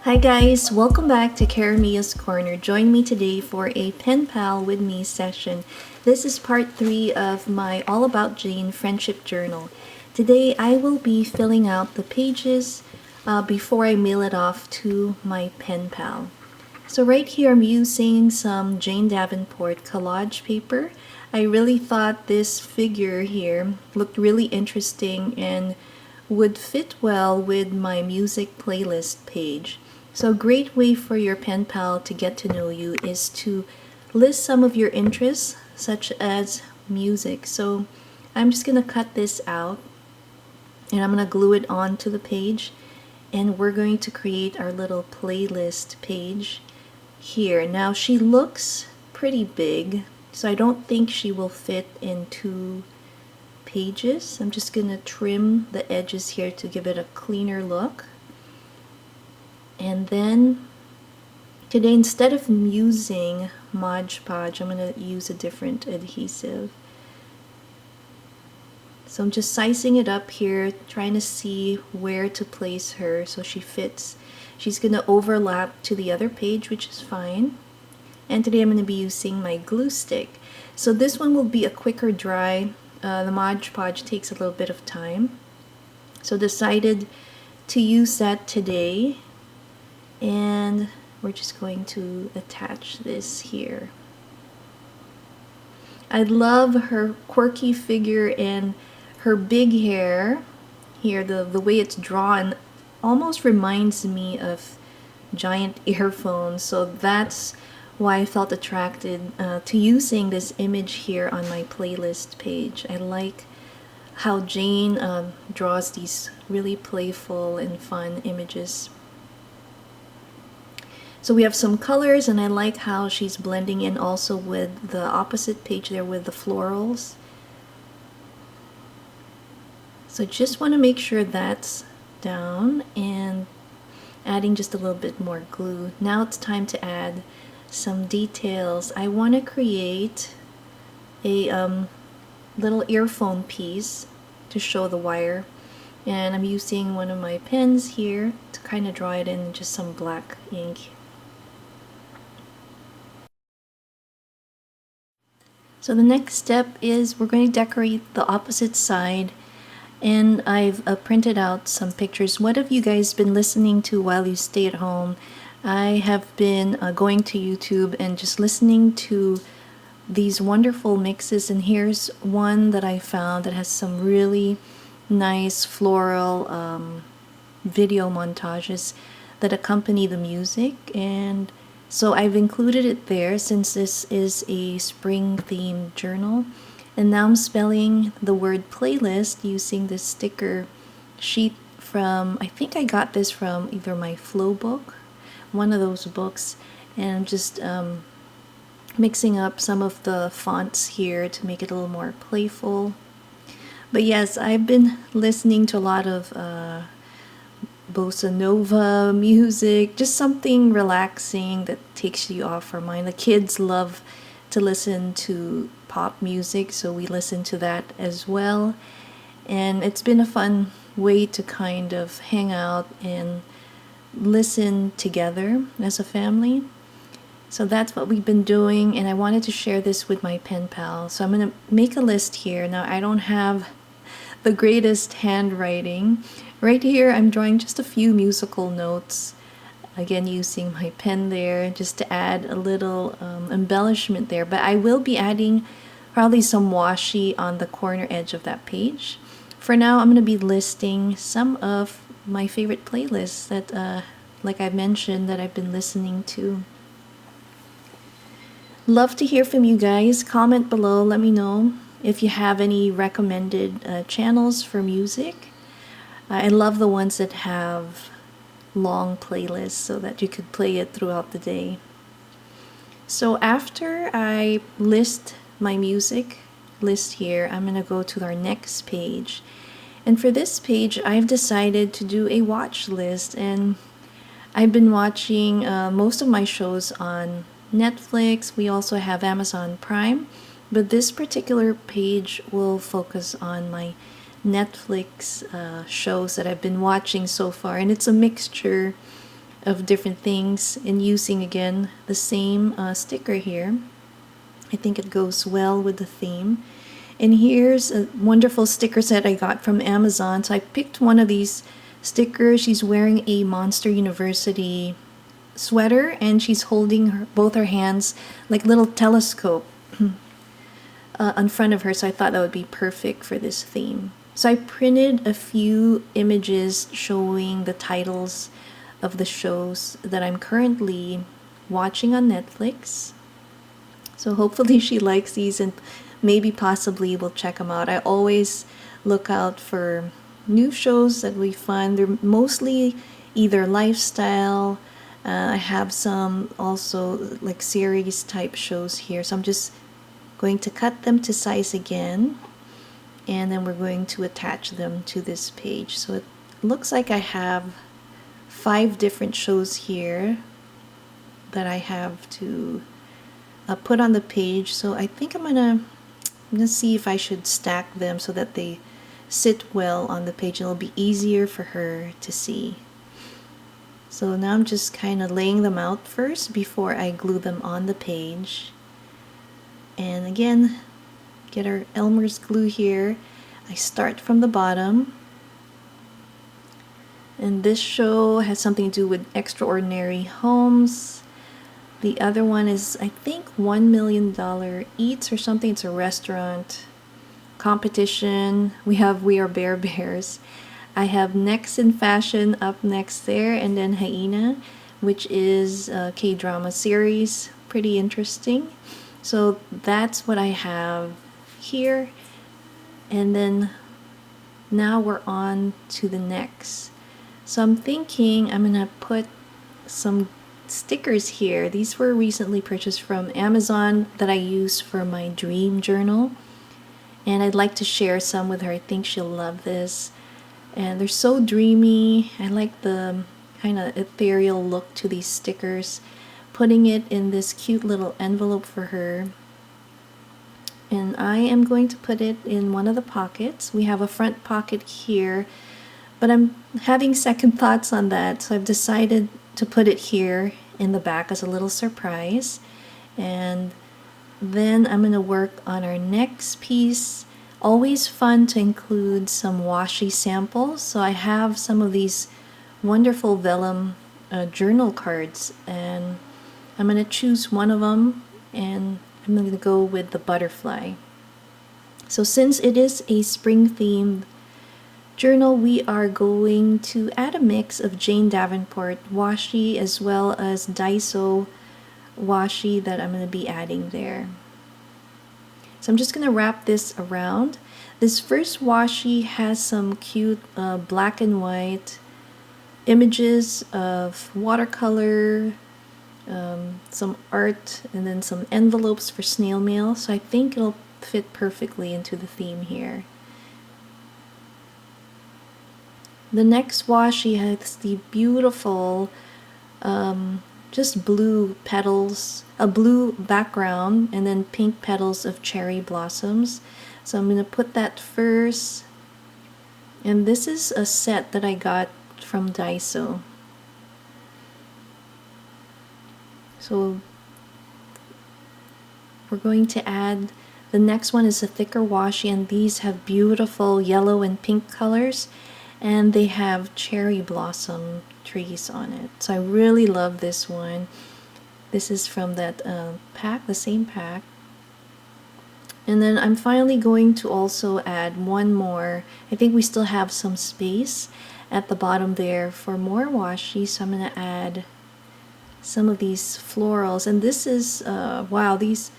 Hi guys, welcome back to Karamia's Corner. Join me today for a pen pal with me session. This is part 3 of my All About Jane friendship journal. Today I will be filling out the pages before I mail it off to my pen pal. So right here I'm using some Jane Davenport collage paper. I really thought this figure here looked really interesting and would fit well with my music playlist page. So a great way for your pen pal to get to know you is to list some of your interests, such as music. So I'm just going to cut this out and I'm going to glue it onto the page, and we're going to create our little playlist page here. Now she looks pretty big, so I don't think she will fit in 2 pages. I'm just going to trim the edges here to give it a cleaner look. And then today, instead of using Mod Podge, I'm going to use a different adhesive. So I'm just sizing it up here, trying to see where to place her so she fits. She's going to overlap to the other page, which is fine. And today I'm going to be using my glue stick. So this one will be a quicker dry. The Mod Podge takes a little bit of time. So decided to use that today. And we're just going to attach this here. I love her quirky figure and her big hair here. The way it's drawn almost reminds me of giant earphones, so that's why I felt attracted to using this image here on my playlist page. I like how Jane draws these really playful and fun images. So we have some colors, and I like how she's blending in also with the opposite page there with the florals. So just want to make sure that's down and adding just a little bit more glue. Now it's time to add some details. I want to create a little earphone piece to show the wire, and I'm using one of my pens here to kind of draw it in just some black ink. So the next step is we're going to decorate the opposite side, and I've printed out some pictures. What have you guys been listening to while you stay at home? I have been going to YouTube and just listening to these wonderful mixes, and here's one that I found that has some really nice floral video montages that accompany the music, and so I've included it there since this is a spring themed journal. And now I'm spelling the word playlist using this sticker sheet from, I think I got this from either my Flow book, one of those books, and I'm just mixing up some of the fonts here to make it a little more playful. But yes, I've been listening to a lot of bossa nova music, just something relaxing that takes you off our mind. The kids love to listen to pop music, so we listen to that as well. And it's been a fun way to kind of hang out and listen together as a family. So that's what we've been doing, and I wanted to share this with my pen pal. So I'm going to make a list here. Now I don't have the greatest handwriting. Right here I'm drawing just a few musical notes, again using my pen there just to add a little embellishment there, but I will be adding probably some washi on the corner edge of that page. For now I'm going to be listing some of my favorite playlists that like I mentioned that I've been listening to. Love to hear from you guys. Comment below, let me know if you have any recommended channels for music. I love the ones that have long playlists so that you could play it throughout the day. So after I list my music list here, I'm going to go to our next page. And for this page, I've decided to do a watch list, and I've been watching most of my shows on Netflix. We also have Amazon Prime, but this particular page will focus on my Netflix shows that I've been watching so far, and it's a mixture of different things and using again the same sticker here. I think it goes well with the theme. And here's a wonderful sticker set I got from Amazon. So I picked one of these stickers. She's wearing a Monster University sweater and she's holding both her hands like little telescope in front of her. So I thought that would be perfect for this theme. So I printed a few images showing the titles of the shows that I'm currently watching on Netflix. So hopefully she likes these and maybe possibly we'll check them out. I always look out for new shows that we find. They're mostly either lifestyle. I have some also like series type shows here. So I'm just going to cut them to size again. And then we're going to attach them to this page. So it looks like I have 5 different shows here that I have to put on the page. So I think I'm gonna see if I should stack them so that they sit well on the page and it'll be easier for her to see. So now I'm just kind of laying them out first before I glue them on the page. And again, get our Elmer's glue here. I start from the bottom. And this show has something to do with extraordinary homes. The other one is, I think, $1 Million Eats or something. It's a restaurant competition. We have We Are Bear Bears. I have Next in Fashion up next there, and then Hyena, which is a K-drama series. Pretty interesting. So that's what I have here. And then now we're on to the next. So I'm thinking I'm gonna put some stickers here. These were recently purchased from Amazon that I use for my dream journal, and I'd like to share some with her. I think she'll love this, and they're so dreamy. I like the kind of ethereal look to these stickers. Putting it in this cute little envelope for her, and I am going to put it in one of the pockets. We have a front pocket here, but I'm having second thoughts on that, so I've decided to put it here in the back as a little surprise. And then I'm going to work on our next piece. Always fun to include some washi samples. So I have some of these wonderful vellum journal cards, and I'm going to choose one of them, and I'm going to go with the butterfly. So since it is a spring themed journal, we are going to add a mix of Jane Davenport washi as well as Daiso washi that I'm going to be adding there. So I'm just going to wrap this around. This first washi has some cute black and white images of watercolor, some art, and then some envelopes for snail mail. So I think it'll fit perfectly into the theme here. The next washi has the beautiful just blue petals, a blue background, and then pink petals of cherry blossoms. So I'm going to put that first. And this is a set that I got from Daiso. So we're going to add, the next one is a thicker washi, and these have beautiful yellow and pink colors, and they have cherry blossom trees on it. So I really love this one. This is from that pack, the same pack. And then I'm finally going to also add one more. I think we still have some space at the bottom there for more washi, so I'm going to add some of these florals. And this is wow, these,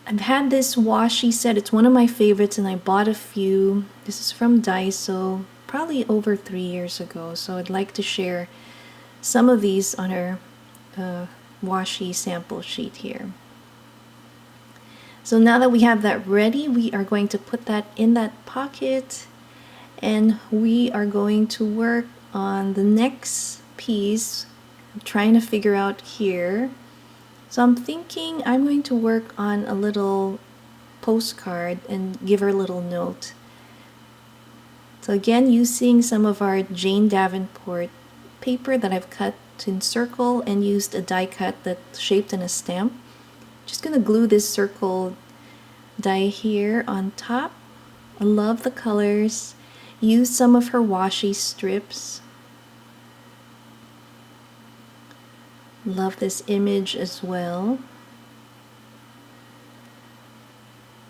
I've had this washi set. It's one of my favorites, and I bought a few. This is from Daiso, probably over 3 years ago. So I'd like to share some of these on our washi sample sheet here. So now that we have that ready, we are going to put that in that pocket, and we are going to work on the next piece. I'm trying to figure out here. So I'm thinking I'm going to work on a little postcard and give her a little note. So again, using some of our Jane Davenport paper that I've cut in circle and used a die cut that's shaped in a stamp. Just gonna glue this circle die here on top. I love the colors. Use some of her washi strips. Love this image as well.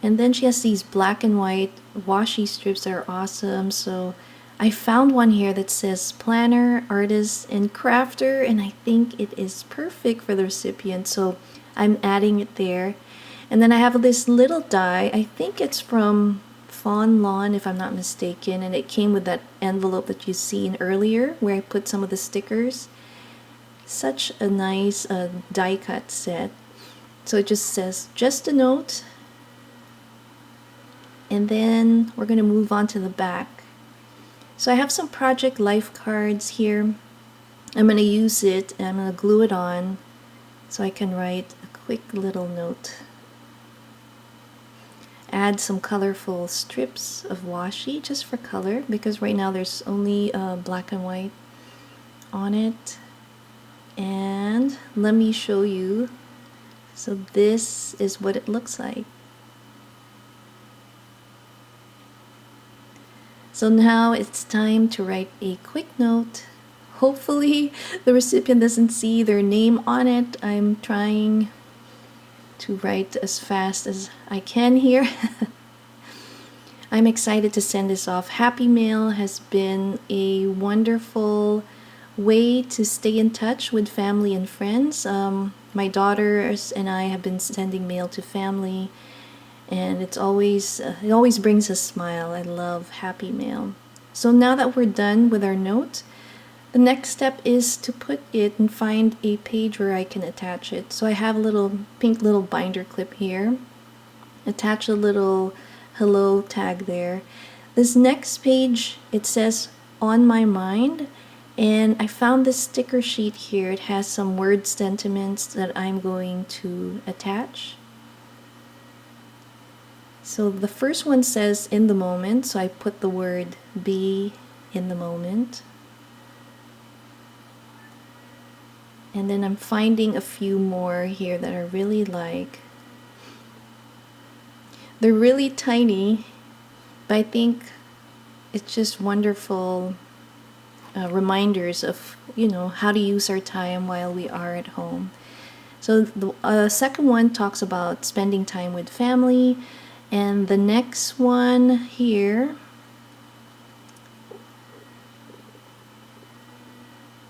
And then she has these black and white washi strips that are awesome. So I found one here that says planner, artist, and crafter, and I think it is perfect for the recipient. So I'm adding it there. And then I have this little die. I think it's from Fawn Lawn, if I'm not mistaken, and it came with that envelope that you seen earlier where I put some of the stickers. Such a nice die cut set. So it just says, just a note. And then we're going to move on to the back. So I have some Project Life cards here. I'm going to use it and I'm going to glue it on so I can write a quick little note. Add some colorful strips of washi just for color, because right now there's only black and white on it. And let me show you. So this is what it looks like. So now it's time to write a quick note. Hopefully the recipient doesn't see their name on it. I'm trying to write as fast as I can here. I'm excited to send this off. Happy Mail has been a wonderful way to stay in touch with family and friends. My daughters and I have been sending mail to family, and it always brings a smile. I love Happy Mail. So now that we're done with our note, the next step is to put it and find a page where I can attach it. So I have a little pink little binder clip here. Attach a little hello tag there. This next page, it says on my mind, and I found this sticker sheet here. It has some word sentiments that I'm going to attach. So the first one says in the moment, so I put the word be in the moment. And then I'm finding a few more here that I really like. They're really tiny, but I think it's just wonderful reminders of, you know, how to use our time while we are at home. So the second one talks about spending time with family. And the next one here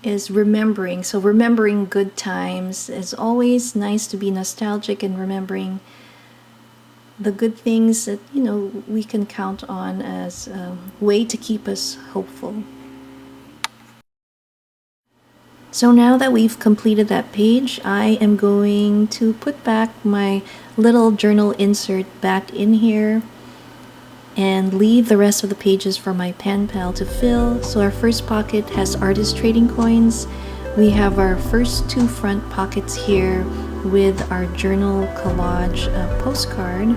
is remembering. So remembering good times. It's always nice to be nostalgic and remembering the good things that, you know, we can count on as a way to keep us hopeful. So now that we've completed that page, I am going to put back my little journal insert back in here and leave the rest of the pages for my pen pal to fill. So our first pocket has artist trading coins. We have our first two front pockets here with our journal collage postcard.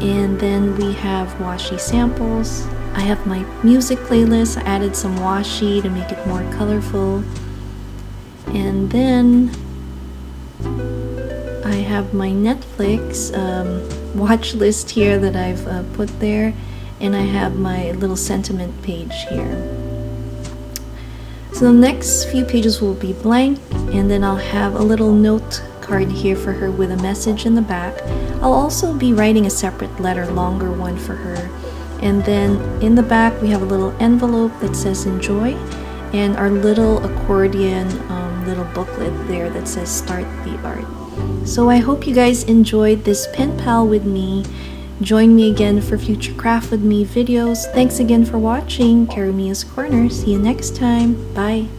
And then we have washi samples. I have my music playlist. I added some washi to make it more colorful. And then I have my Netflix watch list here that I've put there, and I have my little sentiment page here. So the next few pages will be blank, and then I'll have a little note card here for her with a message in the back. I'll also be writing a separate letter, longer one for her. And then in the back we have a little envelope that says enjoy, and our little accordion little booklet there that says start the art. So I hope you guys enjoyed this pen pal with me. Join me again for future craft with me videos. Thanks again for watching Caramia's Corner. See you next time. Bye.